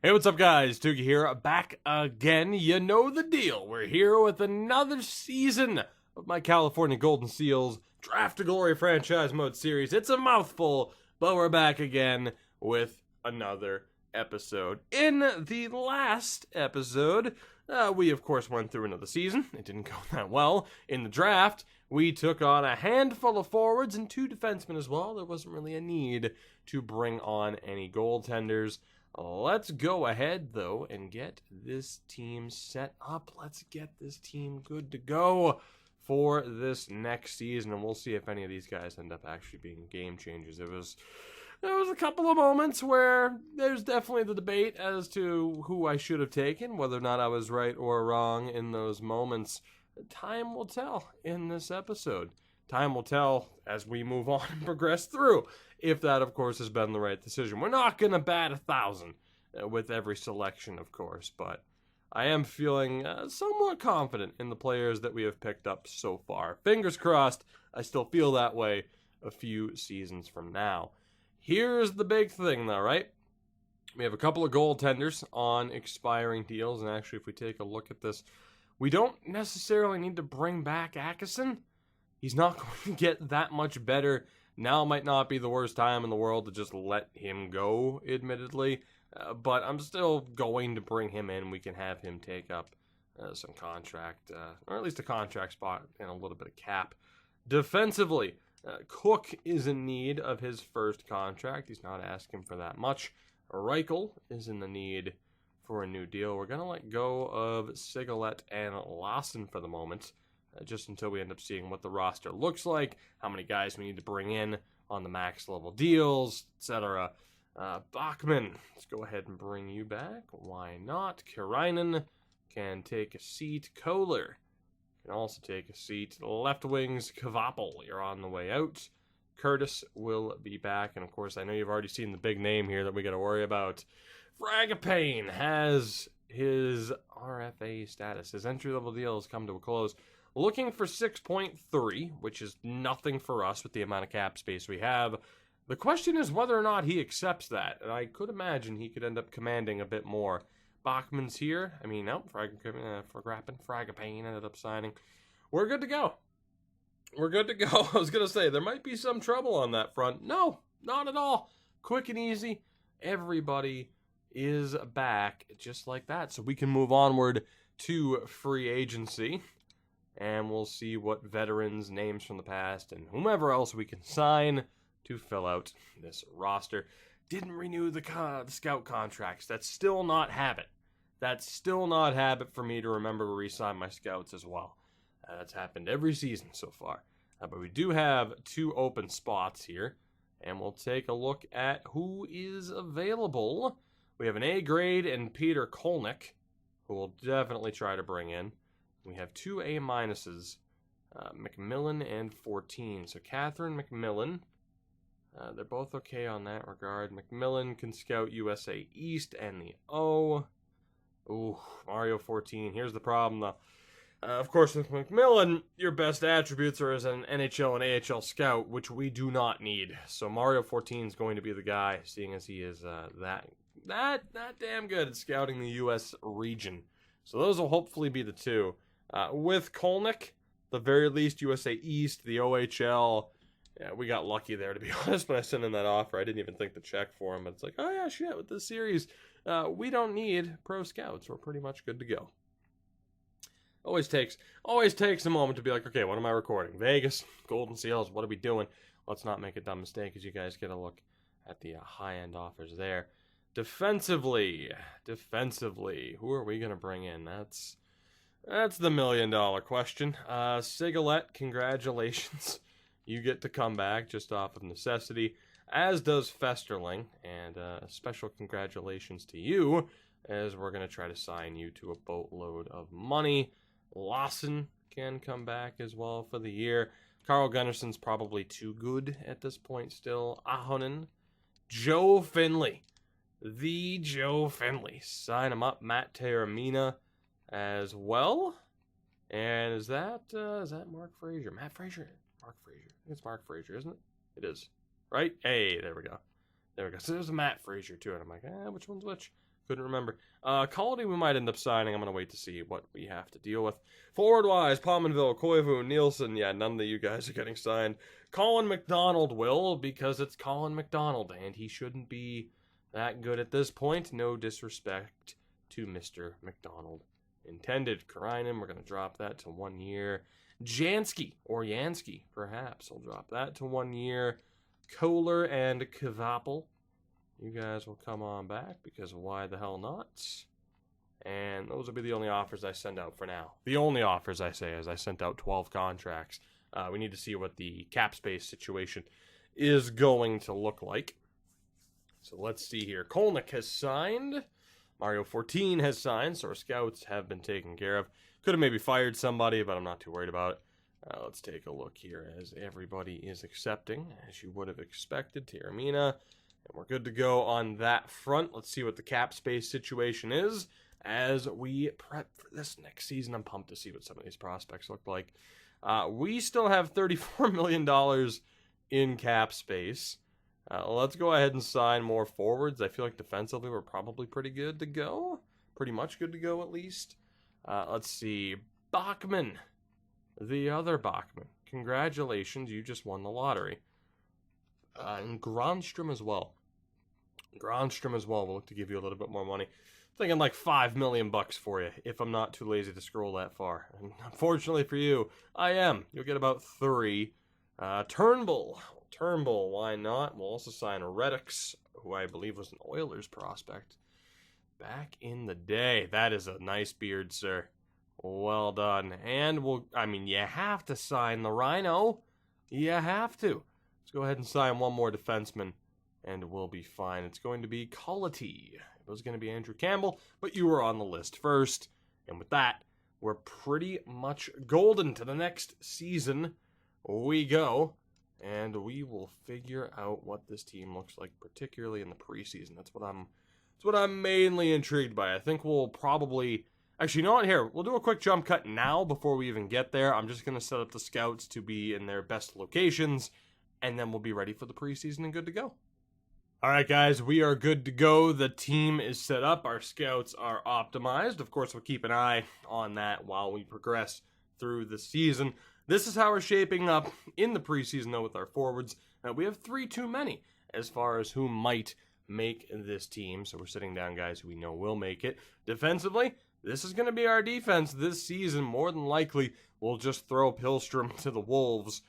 Hey, what's up, guys? Tuki here, back again. You know the deal. We're here with another season of my California Golden Seals Draft to Glory franchise mode series. It's a mouthful, but we're back again with another episode. In the last episode, we of course went through another season. It didn't go that well. In the draft, we took on a handful of forwards and 2 defensemen as well. There wasn't really a need to bring on any goaltenders. Let's go ahead, though, and get this team set up. Let's get this team good to go for this next season, and we'll see if any of these guys end up actually being game changers. There was a couple of moments where there's definitely the debate as to who I should have taken, whether or not I was right or wrong in those moments. Time will tell in this episode. Time will tell as we move on and progress through, if that, of course, has been the right decision. We're not going to bat 1,000 with every selection, of course, but I am feeling somewhat confident in the players that we have picked up so far. Fingers crossed, I still feel that way a few seasons from now. Here's the big thing, though, right? We have a couple of goaltenders on expiring deals, and actually, if we take a look at this, we don't necessarily need to bring back Atkinson. He's not going to get that much better. Now might not be the worst time in the world to just let him go, admittedly. But I'm still going to bring him in. We can have him take up some contract, or at least a contract spot and a little bit of cap. Defensively, Cook is in need of his first contract. He's not asking for that much. Reichel is in the need for a new deal. We're going to let go of Sigalet and Lawson for the moment. Just until we end up seeing what the roster looks like, how many guys we need to bring in on the max level deals, etc. Bachman, let's go ahead and bring you back. Why not? Kirainen can take a seat. Kohler can also take a seat. Left wings, Kvapel, you're on the way out. Curtis will be back. And of course, I know you've already seen the big name here that we got to worry about. Fragapane has his RFA status. His entry level deal has come to a close. Looking for 6.3, which is nothing for us with the amount of cap space we have. The question is whether or not he accepts that, and I could imagine he could end up commanding a bit more. Bachman's here. I mean, no, Fragapane ended up signing. We're good to go. We're good to go. I was going to say, there might be some trouble on that front. No, not at all. Quick and easy. Everybody is back just like that, so we can move onward to free agency. And we'll see what veterans, names from the past, and whomever else we can sign to fill out this roster. Didn't renew the scout contracts. That's still not habit. That's still not habit for me to remember to re-sign my scouts as well. That's happened every season so far. But we do have 2 open spots here. And we'll take a look at who is available. We have an A grade and Peter Kolnick, who we'll definitely try to bring in. We have 2 A minuses, McMillan and 14. So Catherine McMillan, they're both okay on that regard. McMillan can scout USA East and the O. Ooh, Mario 14. Here's the problem, though. Of course, with McMillan, your best attributes are as an NHL and AHL scout, which we do not need. So Mario 14 is going to be the guy, seeing as he is that damn good at scouting the U.S. region. So those will hopefully be the 2. With Kolnick, the very least USA East, the OHL, yeah, we got lucky there, to be honest. When I sent in that offer, I didn't even think to check for him. But it's like, oh yeah, shit, with this series, we don't need pro scouts. We're pretty much good to go. Always takes a moment to be like, okay, what am I recording? Vegas, Golden Seals, what are we doing? Let's not make a dumb mistake as you guys get a look at the high-end offers there. Defensively, who are we going to bring in? That's the $1 million question. Sigalet, congratulations. You get to come back just off of necessity, as does Festerling. And a special congratulations to you, as we're going to try to sign you to a boatload of money. Lawson can come back as well for the year. Carl Gunnarsson's probably too good at this point still. Ahonen. Joe Finley. The Joe Finley. Sign him up. Matt Taormina as well. And is that Mark Frazier? Matt Frazier? Mark Frazier. I think it's Mark Frazier, isn't it? It is. Right? Hey, there we go. So there's a Matt Frazier too. And I'm like, which one's which? Couldn't remember. Quality we might end up signing. I'm going to wait to see what we have to deal with. Forward-wise, Pominville, Koivu, Nielsen. Yeah, none of you guys are getting signed. Colin McDonald will, because it's Colin McDonald, and he shouldn't be that good at this point. No disrespect to Mr. McDonald intended. Karainen, we're going to drop that to 1 year. Jansky, or Yansky, perhaps. I'll drop that to 1 year. Kohler and Kvapel. You guys will come on back, because why the hell not? And those will be the only offers I send out for now. The only offers, I say, as I sent out 12 contracts. We need to see what the cap space situation is going to look like. So let's see here. Kolnick has signed. Mario 14 has signed, so our scouts have been taken care of. Could have maybe fired somebody, but I'm not too worried about it. Let's take a look here as everybody is accepting, as you would have expected. Terramina, and we're good to go on that front. Let's see what the cap space situation is as we prep for this next season. I'm pumped to see what some of these prospects look like. We still have $34 million in cap space. Let's go ahead and sign more forwards. I feel like defensively we're probably pretty good to go. Pretty much good to go, at least. Let's see. Bachman. The other Bachman. Congratulations, you just won the lottery. And Granstrom as well. Granstrom as well. We'll look to give you a little bit more money. Thinking like $5 million for you, if I'm not too lazy to scroll that far. And unfortunately for you, I am. You'll get about 3. Turnbull, why not? We'll also sign Reddix, who I believe was an Oilers prospect back in the day. That is a nice beard, sir. Well done. And you have to sign the Rhino. You have to. Let's go ahead and sign one more defenseman, and we'll be fine. It's going to be Quality. It was going to be Andrew Campbell, but you were on the list first. And with that, we're pretty much golden. To the next season we go, and we will figure out what this team looks like, particularly in the preseason. That's what I'm mainly intrigued by. I think we'll probably... Actually, you know what? Here, we'll do a quick jump cut now before we even get there. I'm just going to set up the scouts to be in their best locations, and then we'll be ready for the preseason and good to go. All right, guys, we are good to go. The team is set up. Our scouts are optimized. Of course, we'll keep an eye on that while we progress through the season. This is how we're shaping up in the preseason, though, with our forwards. We have 3 too many as far as who might make this team. So we're sitting down guys who we know will make it. Defensively, this is going to be our defense this season. More than likely, we'll just throw Pilstrom to the Wolves.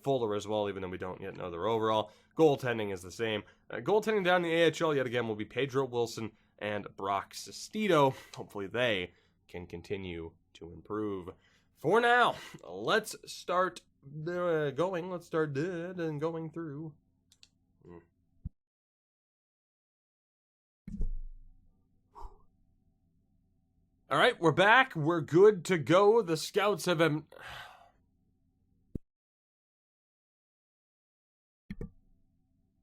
Fuller as well, even though we don't yet know their overall. Goaltending is the same. Goaltending down in the AHL yet again will be Pedro Wilson and Brock Sestito. Hopefully they can continue to improve. For now, let's start going. Let's start going through. All right, we're back. We're good to go. The scouts have been...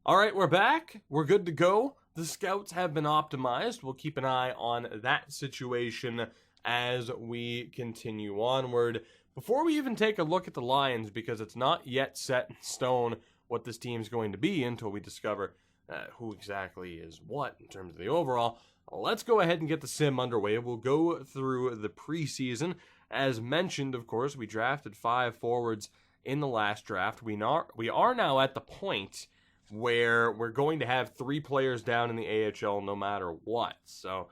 All right, we're back. We're good to go. The scouts have been optimized. We'll keep an eye on that situation as we continue onward. Before we even take a look at the Lions, because it's not yet set in stone what this team's going to be until we discover who exactly is what in terms of the overall, let's go ahead and get the sim underway. We'll go through the preseason. As mentioned, of course, we drafted 5 forwards in the last draft. We are now at the point where we're going to have 3 players down in the AHL no matter what. So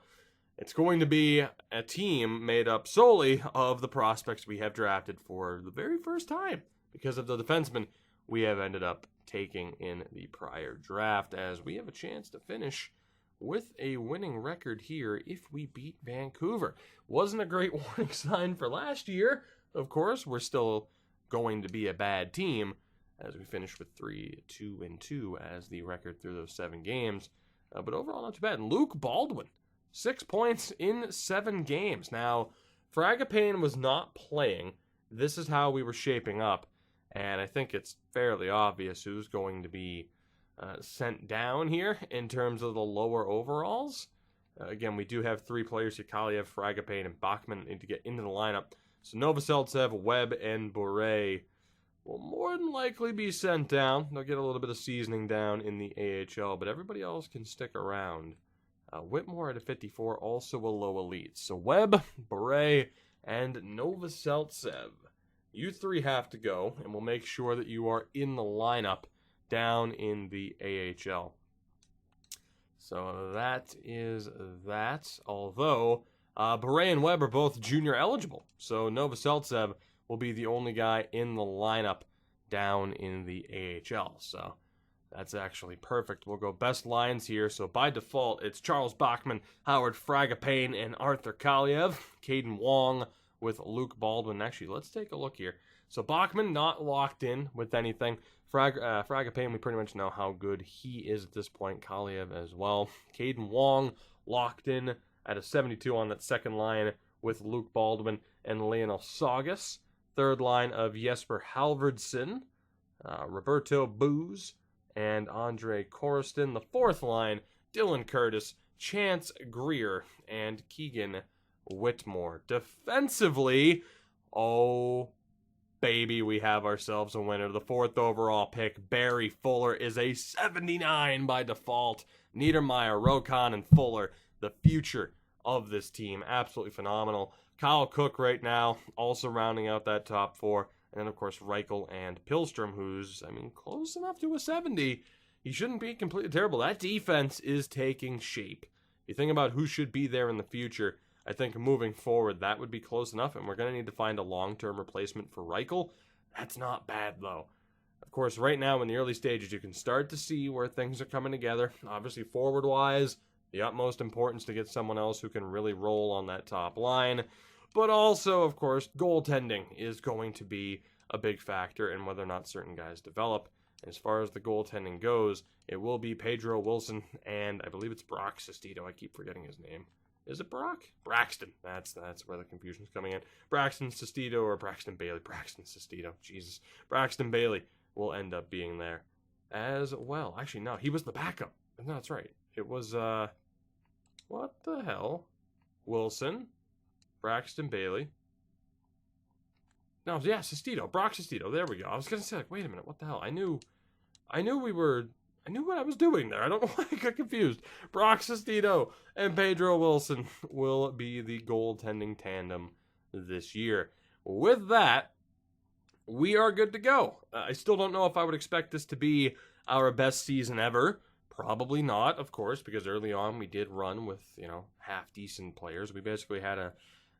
it's going to be a team made up solely of the prospects we have drafted for the very first time because of the defensemen we have ended up taking in the prior draft, as we have a chance to finish with a winning record here if we beat Vancouver. Wasn't a great warning sign for last year. Of course, we're still going to be a bad team, as we finished with 3-2-2 as the record through those 7 games. But overall, not too bad. And Luke Baldwin, 6 points in 7 games. Now, Fragapane was not playing. This is how we were shaping up. And I think it's fairly obvious who's going to be sent down here in terms of the lower overalls. Again, we do have 3 players here. Kaliev, Fragapane, and Bachman need to get into the lineup. So Novoseltsev, Webb, and Bure will more than likely be sent down. They'll get a little bit of seasoning down in the AHL, but everybody else can stick around Whitmore at a 54, also a low elite. So Webb, Beret, and Novoseltsev. You three have to go, and we'll make sure that you are in the lineup down in the AHL. So that is that. Although, Beret and Webb are both junior eligible. So Novoseltsev will be the only guy in the lineup down in the AHL. So that's actually perfect. We'll go best lines here. So by default, it's Charles Bachman, Howard Fragapane, and Arthur Kaliev. Caden Wong with Luke Baldwin. Actually, let's take a look here. So Bachman not locked in with anything. Fragapane, we pretty much know how good he is at this point. Kaliev as well. Caden Wong locked in at a 72 on that second line with Luke Baldwin and Lionel Saugus. Third line of Jesper Halvardsson, Roberto Booz, and Andre Koriston. The fourth line, Dylan Curtis, Chance Greer, and Keegan Whitmore. Defensively, oh baby, we have ourselves a winner. The fourth overall pick, Barry Fuller, is a 79 by default. Niedermeyer, Rokon, and Fuller, the future of this team. Absolutely phenomenal. Kyle Cook right now, also rounding out that top four. And then, of course, Reichel and Pilstrom, who's, close enough to a 70. He shouldn't be completely terrible. That defense is taking shape. You think about who should be there in the future. I think moving forward, that would be close enough, and we're going to need to find a long-term replacement for Reichel. That's not bad, though. Of course, right now in the early stages, you can start to see where things are coming together. Obviously, forward-wise, the utmost importance to get someone else who can really roll on that top line. But also, of course, goaltending is going to be a big factor in whether or not certain guys develop. As far as the goaltending goes, it will be Pedro Wilson, and I believe it's Brock Sestito. I keep forgetting his name. Is it Brock? Braxton. That's where the confusion's coming in. Braxton Sestito or Braxton Bailey. Braxton Sestito. Jesus. Braxton Bailey will end up being there as well. Actually, no. He was the backup. No, that's right. It was, what the hell? Wilson. Braxton Bailey. No, yeah, Sestito. Brock Sestito. There we go. I was going to say, like, wait a minute. What the hell? I knew what I was doing there. I don't know why I got confused. Brock Sestito and Pedro Wilson will be the goaltending tandem this year. With that, we are good to go. I still don't know if I would expect this to be our best season ever. Probably not, of course, because early on we did run with, half-decent players. We basically had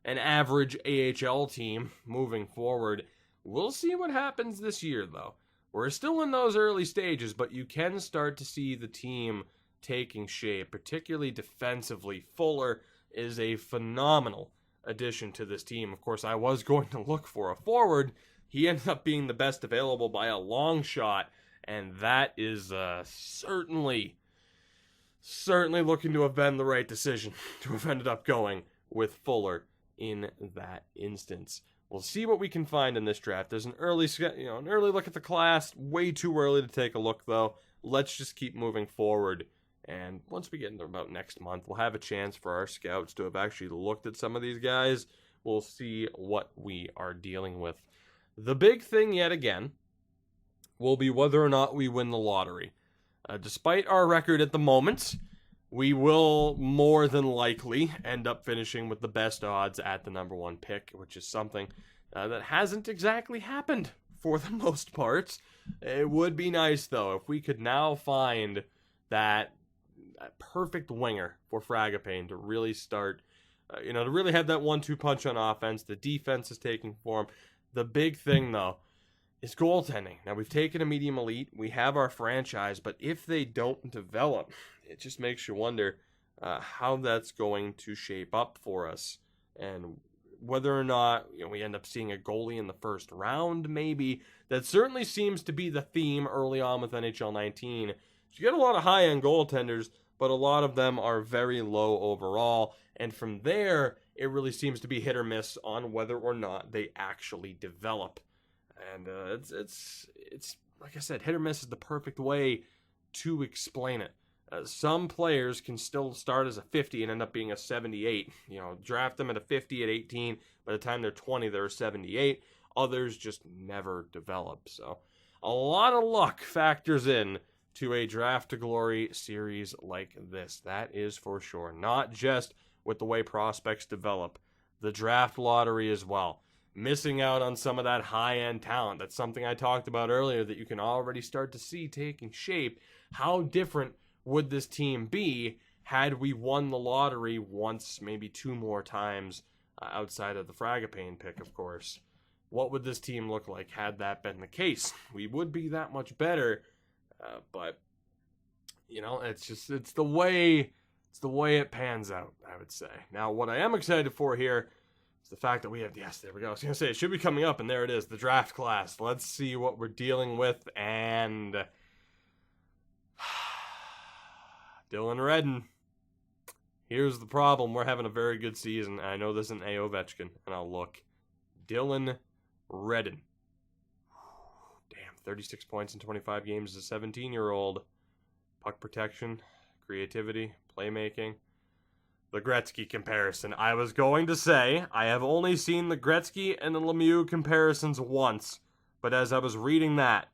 an average AHL team moving forward. We'll see what happens this year, though. We're still in those early stages, but you can start to see the team taking shape, particularly defensively. Fuller is a phenomenal addition to this team. Of course, I was going to look for a forward. He ended up being the best available by a long shot, and that is certainly looking to have been the right decision to have ended up going with Fuller in that instance. We'll see what we can find in this draft. There's an early look at the class. Way too early to take a look, though. Let's just keep moving forward. And once we get into about next month, we'll have a chance for our scouts to have actually looked at some of these guys. We'll see what we are dealing with. The big thing yet again will be whether or not we win the lottery. Despite our record at the moment, we will more than likely end up finishing with the best odds at the number one pick, which is something that hasn't exactly happened for the most part. It would be nice, though, if we could now find that perfect winger for Fragapane to really start, to really have that 1-2 punch on offense. The defense is taking form. The big thing, though, is goaltending. Now, we've taken a medium elite. We have our franchise, but if they don't develop, it just makes you wonder how that's going to shape up for us, and whether or not we end up seeing a goalie in the first round, maybe. That certainly seems to be the theme early on with NHL 19. You get a lot of high-end goaltenders, but a lot of them are very low overall, and from there, it really seems to be hit or miss on whether or not they actually develop. And it's like I said, hit or miss is the perfect way to explain it. Some players can still start as a 50 and end up being a 78. Draft them at a 50 at 18. By the time they're 20, they're a 78. Others just never develop. So a lot of luck factors in to a Draft to Glory series like this. That is for sure. Not just with the way prospects develop, the draft lottery as well. Missing out on some of that high-end talent. That's something I talked about earlier that you can already start to see taking shape. How different would this team be had we won the lottery once, maybe 2 more times, outside of the Fragapane pick, of course? What would this team look like had that been the case? We would be that much better, but you know, it's the way it pans out, I would say. Now, what I am excited for here is the fact that we have, yes, there we go. I was going to say, it should be coming up, and there it is, the draft class. Let's see what we're dealing with, and Dylan Redden. Here's the problem. We're having a very good season. I know this isn't A. Ovechkin, and I'll look. Dylan Redden. Damn, 36 points in 25 games as a 17-year-old. Puck protection, creativity, playmaking. The Gretzky comparison. I was going to say, I have only seen the Gretzky and the Lemieux comparisons once. But as I was reading that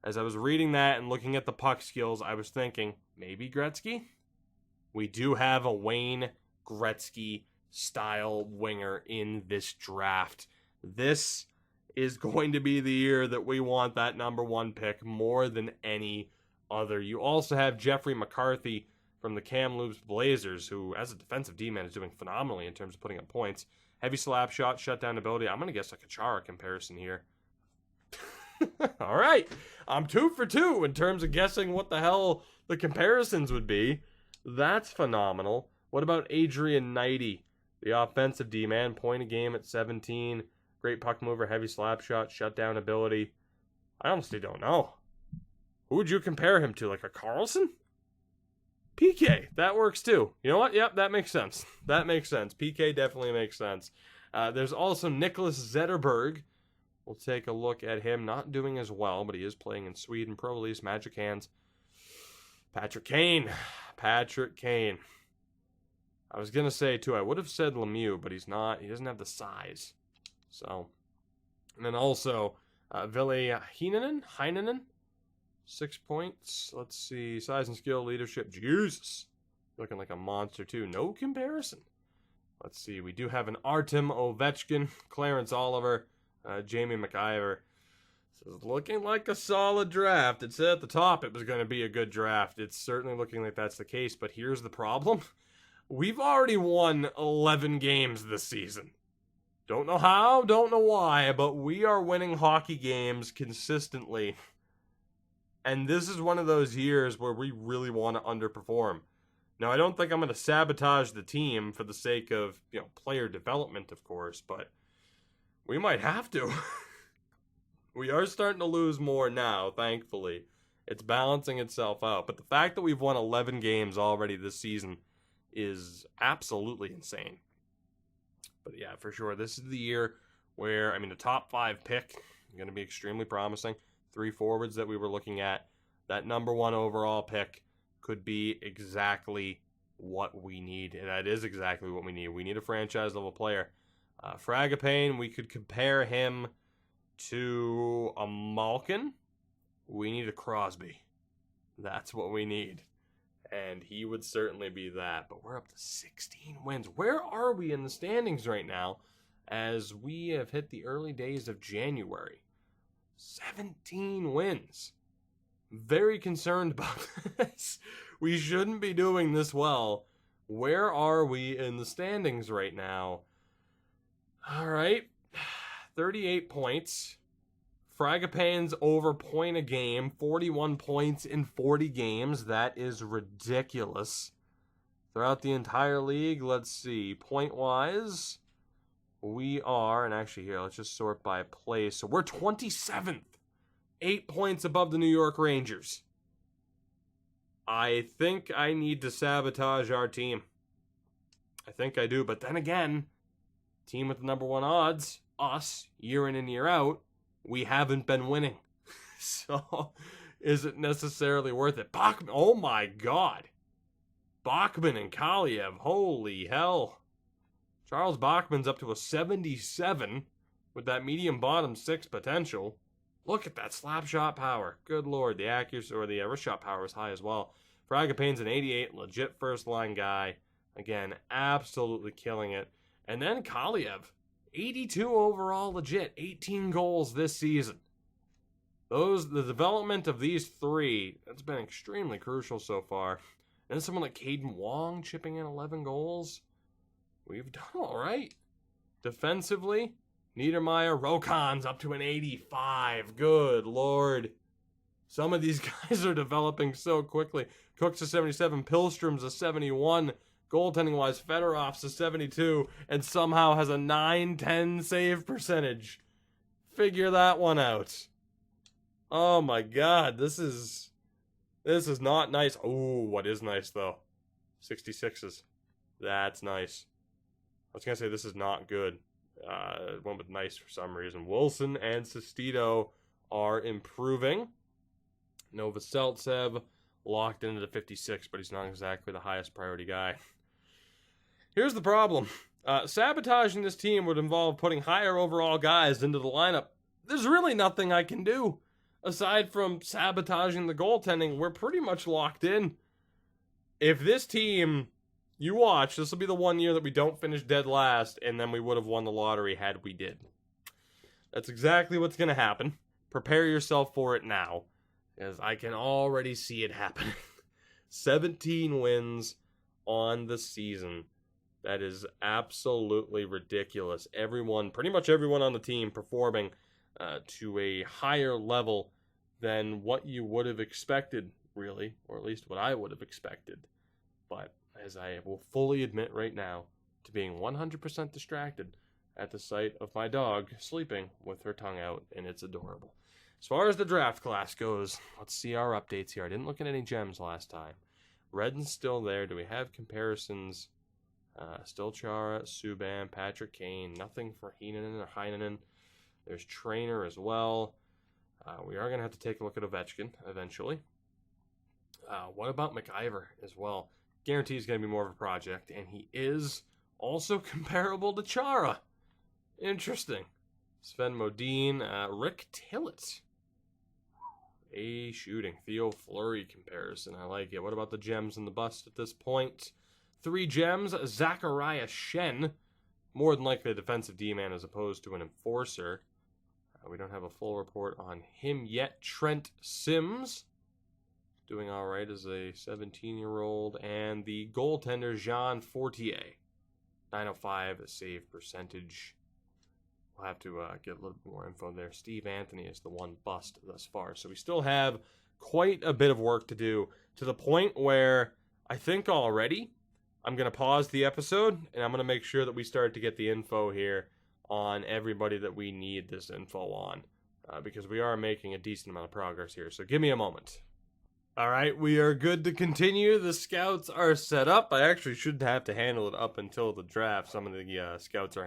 and looking at the puck skills, I was thinking, maybe Gretzky? We do have a Wayne Gretzky-style winger in this draft. This is going to be the year that we want that number 1 pick more than any other. You also have Jeffrey McCarthy from the Kamloops Blazers, who, as a defensive D-man, is doing phenomenally in terms of putting up points. Heavy slap shot, shutdown ability. I'm going to guess like a Chara comparison here. All right. I'm 2 for 2 in terms of guessing what the hell the comparisons would be. That's phenomenal. What about Adrian Knighty, the offensive D-man, point a game at 17, great puck mover, heavy slap shot, shutdown ability. I honestly don't know. Who would you compare him to, like a Carlson? PK, that works too. You know what? Yep, that makes sense. That makes sense. PK definitely makes sense. There's also Nicholas Zetterberg. We'll take a look at him. Not doing as well, but he is playing in Sweden. Pro release, Magic Hands. Patrick Kane. I was going to say, too, I would have said Lemieux, but he's not. He doesn't have the size. So, and then also, Ville Heinonen, 6 points. Let's see, size and skill, leadership. Jesus, looking like a monster, too. No comparison. Let's see, we do have an Artem Ovechkin, Clarence Oliver, Jamie McIver. So it's looking like a solid draft. It said at the top it was going to be a good draft. It's certainly looking like that's the case, but here's the problem. We've already won 11 games this season. Don't know how, don't know why, but we are winning hockey games consistently. And this is one of those years where we really want to underperform. Now, I don't think I'm going to sabotage the team for the sake of, player development, of course, but we might have to. We are starting to lose more now, thankfully. It's balancing itself out. But the fact that we've won 11 games already this season is absolutely insane. But yeah, for sure, this is the year where, the top 5 pick is going to be extremely promising. 3 forwards that we were looking at. That number 1 overall pick could be exactly what we need. And that is exactly what we need. We need a franchise-level player. Fragapane, we could compare him to a Malkin. We need a Crosby. That's what we need. And he would certainly be that. But we're up to 16 wins. Where are we in the standings right now as we have hit the early days of January? 17 wins. Very concerned about this. We shouldn't be doing this well. Where are we in the standings right now? All right. 38 points. Fragapane's over point a game. 41 points in 40 games. That is ridiculous. Throughout the entire league, let's see. Point-wise, we are, and actually here, let's just sort by place. So we're 27th. 8 points above the New York Rangers. I think I need to sabotage our team. I think I do, but then again, team with the number 1 odds, us, year in and year out, we haven't been winning. So, is it necessarily worth it? Bachman, oh my God. Bachman and Kaliev, holy hell. Charles Bachman's up to a 77 with that medium bottom 6 potential. Look at that slap shot power. Good lord, the accuracy or the wrist shot power was high as well. Fragapane's an 88, legit first line guy. Again, absolutely killing it. And then Kaliev, 82 overall, legit, 18 goals this season. The development of these three, that's been extremely crucial so far. And then someone like Caden Wong chipping in 11 goals. We've done all right. Defensively, Niedermeyer, Rokan's up to an 85. Good lord. Some of these guys are developing so quickly. Cook's a 77, Pilstrom's a 71. Goaltending-wise, Fedorov's a 72, and somehow has a 9-10 save percentage. Figure that one out. Oh my god, this is not nice. Oh, what is nice though? 66s. That's nice. I was gonna say this is not good. One with nice for some reason. Wilson and Sestito are improving. Novoseltsev locked into the 56, but he's not exactly the highest priority guy. Here's the problem. Sabotaging this team would involve putting higher overall guys into the lineup. There's really nothing I can do. Aside from sabotaging the goaltending, we're pretty much locked in. If this team, you watch, this will be the one year that we don't finish dead last, and then we would have won the lottery had we did. That's exactly what's going to happen. Prepare yourself for it now, as I can already see it happening. 17 wins on the season. That is absolutely ridiculous. Pretty much everyone on the team performing to a higher level than what you would have expected, really, or at least what I would have expected. But as I will fully admit right now to being 100% distracted at the sight of my dog sleeping with her tongue out, and it's adorable. As far as the draft class goes, let's see our updates here. I didn't look at any gems last time. Redden's still there. Do we have comparisons? Still Chara, Subban, Patrick Kane. Nothing for Heinonen or Heinonen. There's Trainer as well. We are going to have to take a look at Ovechkin eventually. What about McIver as well? Guarantee he's going to be more of a project, and he is also comparable to Chara. Interesting. Sven Modin, Rick Tillett. A shooting. Theo Fleury comparison. I like it. What about the gems and the bust at this point? 3 gems. Zachariah Shen. More than likely a defensive D-man as opposed to an enforcer. We don't have a full report on him yet. Trent Sims. Doing all right as a 17-year-old. And the goaltender, Jean Fortier. 905 save percentage. We'll have to get a little bit more info there. Steve Anthony is the one bust thus far. So we still have quite a bit of work to do, to the point where I think already I'm going to pause the episode, and I'm going to make sure that we start to get the info here on everybody that we need this info on, because we are making a decent amount of progress here. So give me a moment. All right, we are good to continue. The scouts are set up. I actually should have to handle it up until the draft. Some of the scouts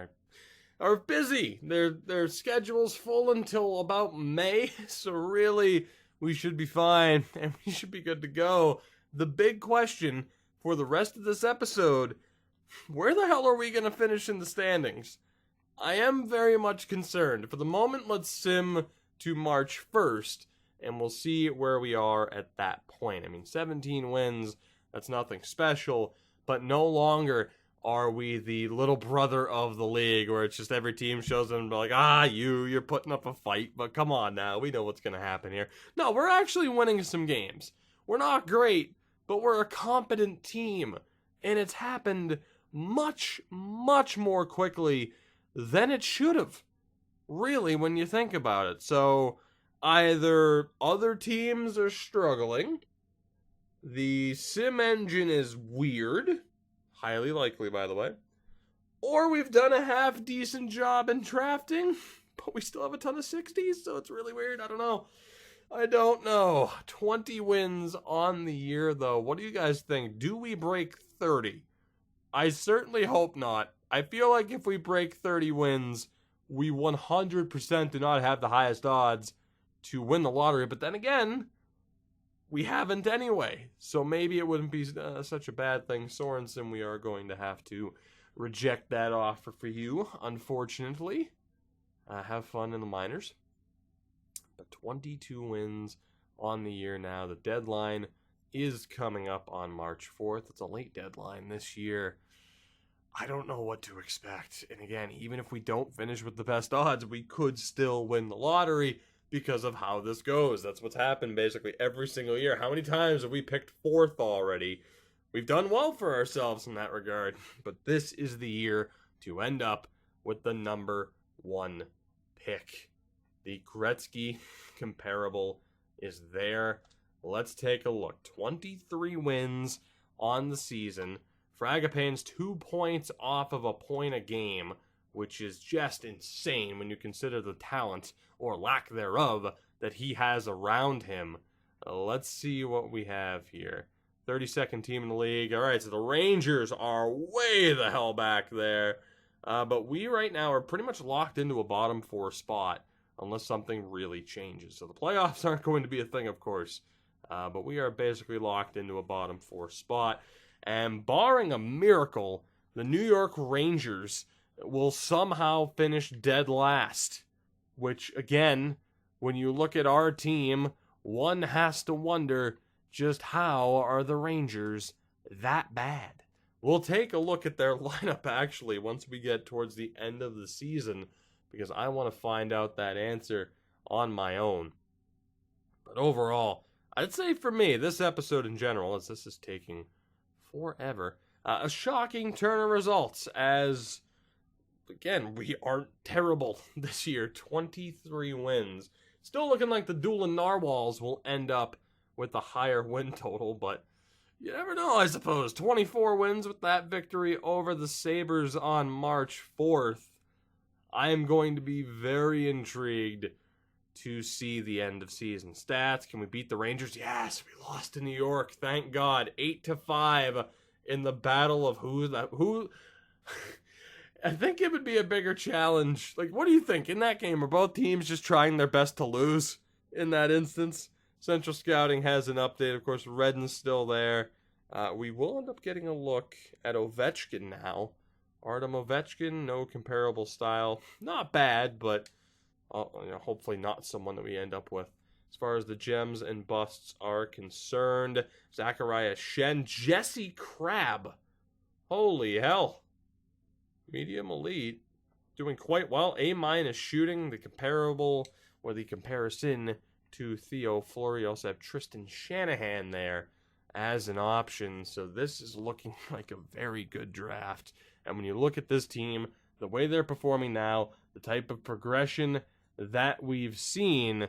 are busy. Their schedule's full until about May, so really we should be fine and we should be good to go. The big question for the rest of this episode, where the hell are we going to finish in the standings? I am very much concerned. For the moment, let's sim to March 1st, and we'll see where we are at that point. I mean, 17 wins, that's nothing special, but no longer are we the little brother of the league where it's just every team shows them like, you're putting up a fight, but come on now, we know what's going to happen here. No, we're actually winning some games. We're not great, but we're a competent team, and it's happened much, much more quickly than it should have, really, when you think about it. So either other teams are struggling, the sim engine is weird, highly likely, by the way, or we've done a half-decent job in drafting, but we still have a ton of 60s, so it's really weird. I don't know. 20 wins on the year, though. What do you guys think? Do we break 30? I certainly hope not. I feel like if we break 30 wins, we 100% do not have the highest odds to win the lottery. But then again, we haven't anyway. So maybe it wouldn't be such a bad thing. Sorensen, we are going to have to reject that offer for you, unfortunately. Have fun in the minors. But 22 wins on the year now. The deadline is coming up on March 4th. It's a late deadline this year. I don't know what to expect. And again, even if we don't finish with the best odds, we could still win the lottery because of how this goes. That's what's happened basically every single year. How many times have we picked fourth already? We've done well for ourselves in that regard. But this is the year to end up with the number one pick. The Gretzky comparable is there. Let's take a look. 23 wins on the season. Fragapane's 2 points off of a point a game, which is just insane when you consider the talent, or lack thereof, that he has around him. Let's see what we have here. 32nd team in the league. All right, so the Rangers are way the hell back there. But we right now are pretty much locked into a bottom 4 spot unless something really changes. So the playoffs aren't going to be a thing, of course. But we are basically locked into a bottom 4 spot. And barring a miracle, the New York Rangers will somehow finish dead last. Which, again, when you look at our team, one has to wonder just how are the Rangers that bad? We'll take a look at their lineup, actually, once we get towards the end of the season, because I want to find out that answer on my own. But overall, I'd say for me, this episode in general, as this is taking forever, a shocking turn of results, as, again, we aren't terrible this year. 23 wins. Still looking like the Doolin Narwhals will end up with a higher win total, but you never know, I suppose. 24 wins with that victory over the Sabres on March 4th. I am going to be very intrigued to see the end of season stats. Can we beat the Rangers? Yes, we lost to New York. Thank God. 8-5 in the battle of who. I think it would be a bigger challenge. Like, what do you think? In that game, are both teams just trying their best to lose in that instance? Central Scouting has an update. Of course, Redden's still there. We will end up getting a look at Ovechkin now. Artem Ovechkin, no comparable style. Not bad, but hopefully not someone that we end up with. As far as the gems and busts are concerned, Zachariah Shen, Jesse Crabb. Holy hell. Medium elite. Doing quite well. A- shooting, the comparable, or the comparison to Theo Fleury. You also have Tristan Shanahan there as an option. So this is looking like a very good draft. And when you look at this team, the way they're performing now, the type of progression that we've seen,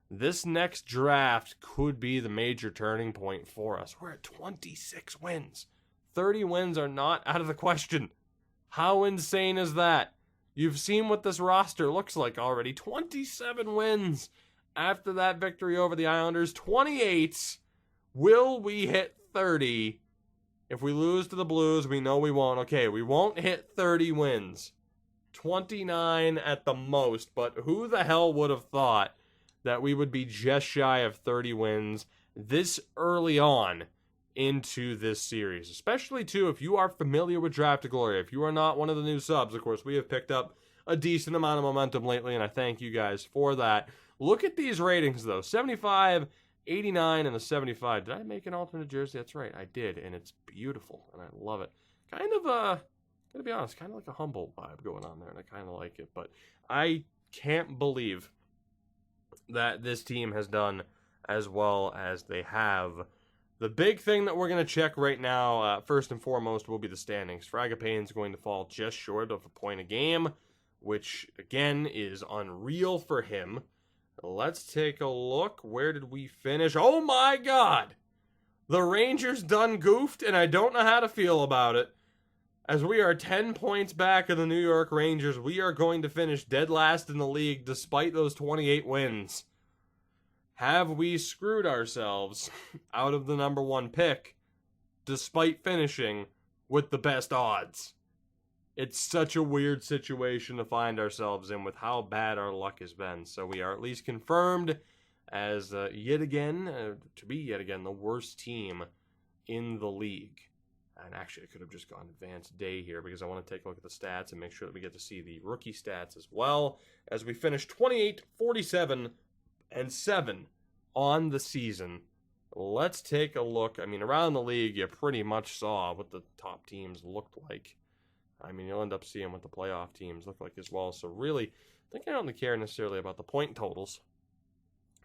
this next draft could be the major turning point for us. We're at 26 wins. 30 wins are not out of the question. How insane is that? You've seen what this roster looks like already. 27 wins after that victory over the Islanders. 28. Will we hit 30? If we lose to the Blues, we know we won't. Okay, we won't hit 30 wins. 29 at the most, but who the hell would have thought that we would be just shy of 30 wins this early on into this series? Especially, too, if you are familiar with Draft to Glory. If you are not one of the new subs, of course, we have picked up a decent amount of momentum lately, and I thank you guys for that. Look at these ratings, though. 75, 89, and a 75. Did I make an alternate jersey? That's right, I did, and it's beautiful, and I love it. Kind of, gotta be honest, kind of like a Humboldt vibe going on there, and I kind of like it, but I can't believe that this team has done as well as they have. The big thing that we're going to check right now, first and foremost, will be the standings. Fragapane's going to fall just short of a point a game, which, again, is unreal for him. Let's take a look. Where did we finish? Oh my God! The Rangers done goofed, and I don't know how to feel about it. As we are 10 points back of the New York Rangers, we are going to finish dead last in the league despite those 28 wins. Have we screwed ourselves out of the number one pick despite finishing with the best odds? It's such a weird situation to find ourselves in with how bad our luck has been. So we are at least confirmed as yet again the worst team in the league. And actually, I could have just gone advanced day here because I want to take a look at the stats and make sure that we get to see the rookie stats as well. As we finish 28, 47, 5-7 on the season. Let's take a look. I mean, around the league, you pretty much saw what the top teams looked like. I mean, you'll end up seeing what the playoff teams look like as well. So really, I think I don't care necessarily about the point totals.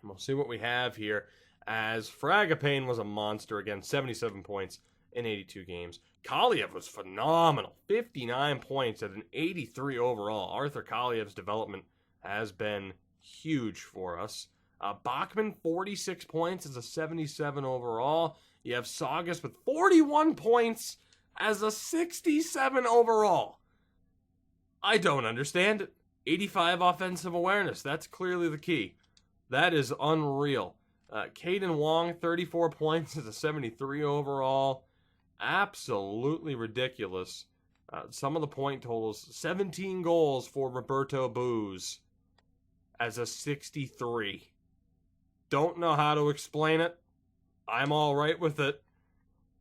And we'll see what we have here, as Fragapane was a monster again, 77 points in 82 games. Kaliev was phenomenal, 59 points at an 83 overall. Arthur Kaliev's development has been huge for us. Bachman, 46 points as a 77 overall. You have Saugus with 41 points as a 67 overall. I don't understand it. 85 offensive awareness. That's clearly the key. That is unreal. Caden Wong, 34 points as a 73 overall. Absolutely ridiculous. Some of the point totals. 17 goals for Roberto Booz as a 63. Don't know how to explain it. I'm all right with it.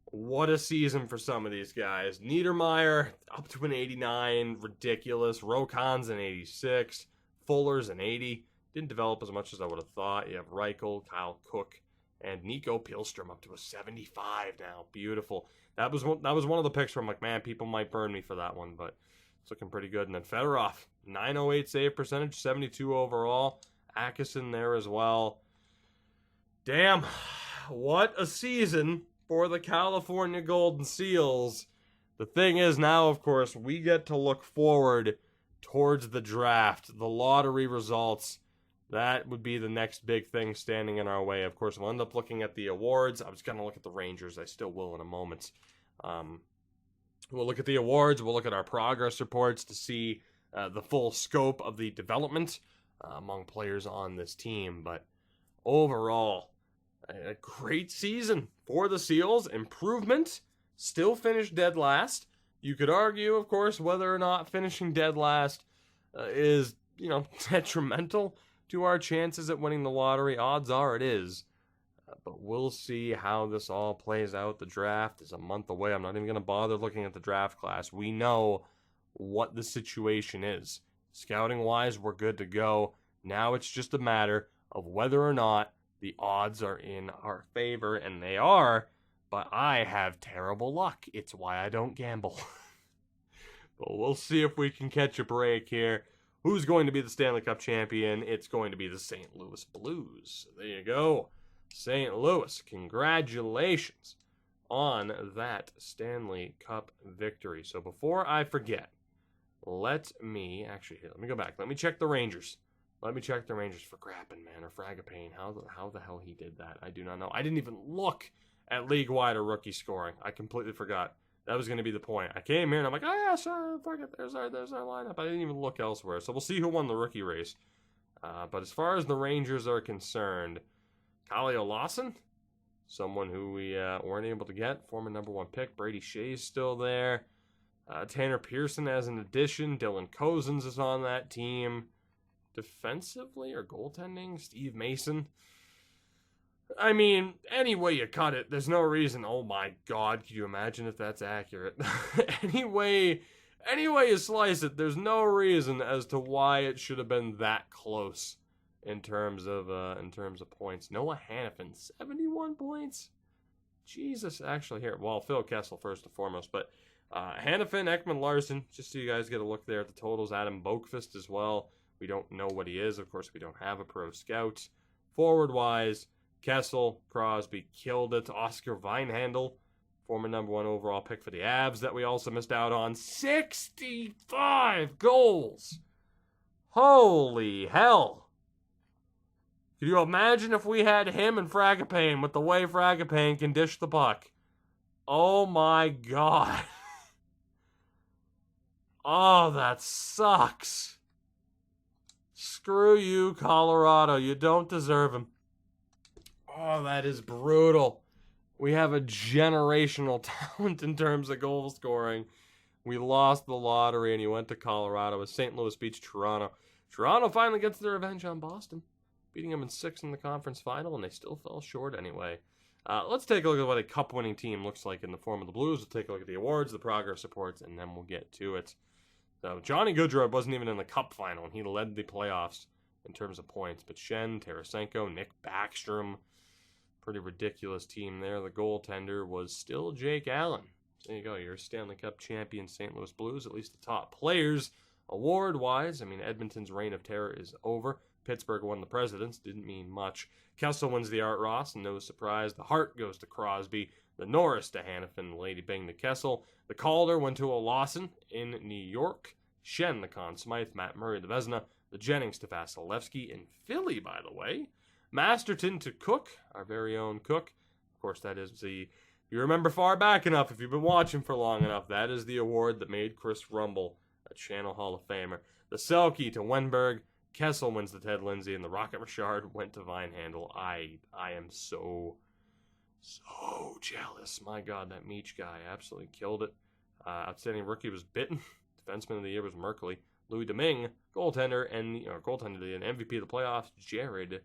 What a season for some of these guys. Niedermeyer up to an 89. Ridiculous. Rokan's an 86. Fuller's an 80. Didn't develop as much as I would have thought. You have Reichel, Kyle Cook, and Nico Pihlstrom up to a 75 now. Beautiful. That was one of the picks where I'm like, man, people might burn me for that one, but it's looking pretty good. And then Fedorov, 908 save percentage, 72 overall. Atkinson there as well. Damn, what a season for the California Golden Seals. The thing is now, of course, we get to look forward towards the draft, the lottery results. That would be the next big thing standing in our way. Of course, we'll end up looking at the awards. I was going to look at the Rangers. I still will in a moment. We'll look at the awards. We'll look at our progress reports to see the full scope of the development among players on this team. But overall, a great season for the Seals. Improvement. Still finished dead last. You could argue, of course, whether or not finishing dead last is, detrimental to our chances at winning the lottery. Odds are it is. But we'll see how this all plays out. The draft is a month away. I'm not even going to bother looking at the draft class. We know what the situation is. Scouting-wise, we're good to go. Now it's just a matter of whether or not the odds are in our favor, and they are, but I have terrible luck. It's why I don't gamble. But we'll see if we can catch a break here. Who's going to be the Stanley Cup champion? It's going to be the St. Louis Blues. There you go. St. Louis, congratulations on that Stanley Cup victory. So before I forget, let me go back. Let me check the Rangers. Let me check the Rangers for Grappin, man, or Fragapane. How the hell he did that, I do not know. I didn't even look at league-wide or rookie scoring. I completely forgot. That was going to be the point. I came here and I'm like, oh yeah, sure, fuck it. There's our lineup. I didn't even look elsewhere. So we'll see who won the rookie race. But as far as the Rangers are concerned, Kallio Lawson, someone who we weren't able to get, former number 1 pick. Brady Shea's still there. Tanner Pearson as an addition. Dylan Cozens is on that team. Defensively or goaltending, Steve Mason. I mean, any way you cut it, there's no reason. Oh my God, could you imagine if that's accurate? any way you slice it, there's no reason as to why it should have been that close in terms of points. Noah Hannafin, 71 points. Jesus, actually here. Well, Phil Kessel first and foremost, but Hannafin, Ekman Larson, just so you guys get a look there at the totals. Adam Boakfist as well. We don't know what he is. Of course, we don't have a pro scout. Forward-wise, Kessel, Crosby killed it. Oscar Weinhandel, former number 1 overall pick for the Avs that we also missed out on. 65 goals! Holy hell! Could you imagine if we had him and Fragapane with the way Fragapane can dish the puck? Oh my God. Oh, that sucks. Screw you, Colorado. You don't deserve him. Oh, that is brutal. We have a generational talent in terms of goal scoring. We lost the lottery and he went to Colorado as St. Louis beats Toronto. Toronto finally gets their revenge on Boston, beating them in 6 in the conference final, and they still fell short anyway. Let's take a look at what a cup-winning team looks like in the form of the Blues. We'll take a look at the awards, the progress reports, and then we'll get to it. So Johnny Gaudreau wasn't even in the cup final, and he led the playoffs in terms of points. But Schenn, Tarasenko, Nick Backstrom, pretty ridiculous team there. The goaltender was still Jake Allen. There you go, your Stanley Cup champion St. Louis Blues, at least the top players. Award-wise, I mean, Edmonton's reign of terror is over. Pittsburgh won the Presidents, didn't mean much. Kessel wins the Art Ross, no surprise. The Hart goes to Crosby. The Norris to Hanifin, the Lady Bing to Kessel. The Calder went to a Lawson in New York. Schenn the Conn Smythe. Matt Murray the Vezina. The Jennings to Vasilevsky in Philly, by the way. Masterton to Cook, our very own Cook. Of course, that is the... If you remember far back enough, if you've been watching for long enough, that is the award that made Chris Rumble a Channel Hall of Famer. The Selke to Wenberg. Kessel wins the Ted Lindsay, and the Rocket Richard went to Vinehandle. I am so jealous. My God, that Meach guy absolutely killed it. Outstanding rookie was Bitten. Defenseman of the year was Merkley. Louis Domingue, goaltender, and MVP of the playoffs, Jared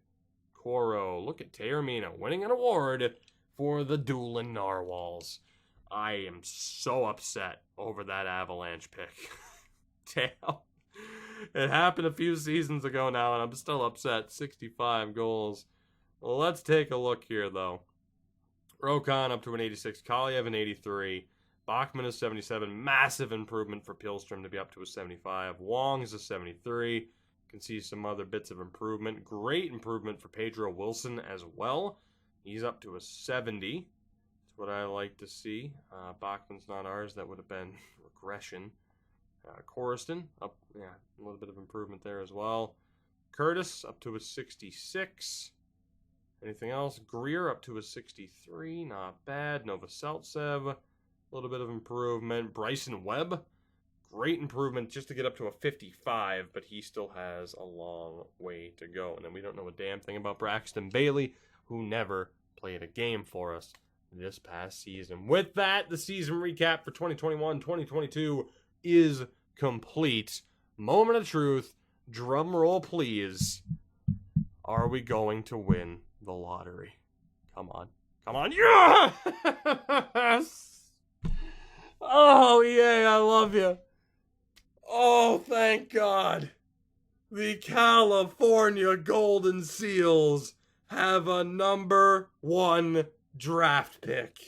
Coro. Look at Terramina winning an award for the Doolin Narwhals. I am so upset over that Avalanche pick. Damn. It happened a few seasons ago now, and I'm still upset. 65 goals. Well, let's take a look here, though. Rokon up to an 86. Kaliev an 83. Bachman is 77. Massive improvement for Pilstrom to be up to a 75. Wong is a 73. You can see some other bits of improvement. Great improvement for Pedro Wilson as well. He's up to a 70. That's what I like to see. Bachman's not ours. That would have been regression. Corriston, up, a little bit of improvement there as well. Curtis, up to a 66. Anything else? Greer, up to a 63. Not bad. Novoseltsev, a little bit of improvement. Bryson Webb, great improvement just to get up to a 55, but he still has a long way to go. And then we don't know a damn thing about Braxton Bailey, who never played a game for us this past season. With that, the season recap for 2021-2022 is complete. Moment of truth. Drum roll, please. Are we going to win the lottery? Come on. Come on. Yes! Oh, yay. I love you. Oh, thank God. The California Golden Seals have a number 1 draft pick.